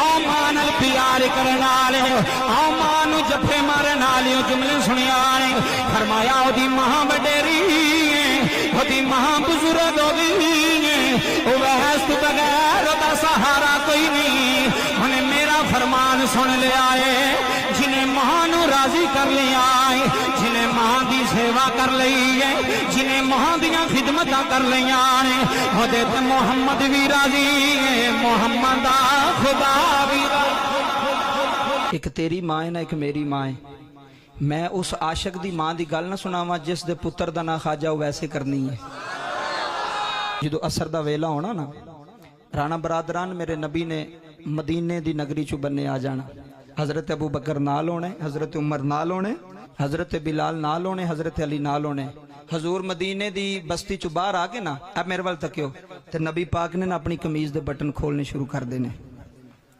آمان پیار کرنے والے آمان جفے مارن والے جملے سنیا نے فرمایا اودی ماں وڈیری اودی ماں بزرگ ہوگی ویس تو بغیر دا سہارا کوئی نہیں انہیں میرا فرمان سن لیا ہے جنہیں ماں نو راضی کر لیا ہے جنہیں ماں دی سیوا کر لئی ہے جنہیں ماں دیاں خدمتاں کر لیا نے خودے تے محمد بھی راضی ہے محمد خدا بھی راضی ایک تیری ماں ہے نا ایک میری ماں ہے میں اس عاشق دی ماں دی گل نہ سناواں جس دے پتر دا نا خواجہ ویسے کرنی ہے جدو اثر دا ویلا ہونا نا رانا برادران میرے نبی نے مدینے دی نگری چو بننے آ جانا حضرت ابو بکر نال ہونے حضرت عمر نال ہونے حضرت بلال نال ہونے حضرت علی نال ہونے حضور مدینے دی بستی چو باہر آ کے نا اب میرے وال تکیو تے نبی پاک نے نا اپنی قمیض دے بٹن کھولنے شروع کر دینے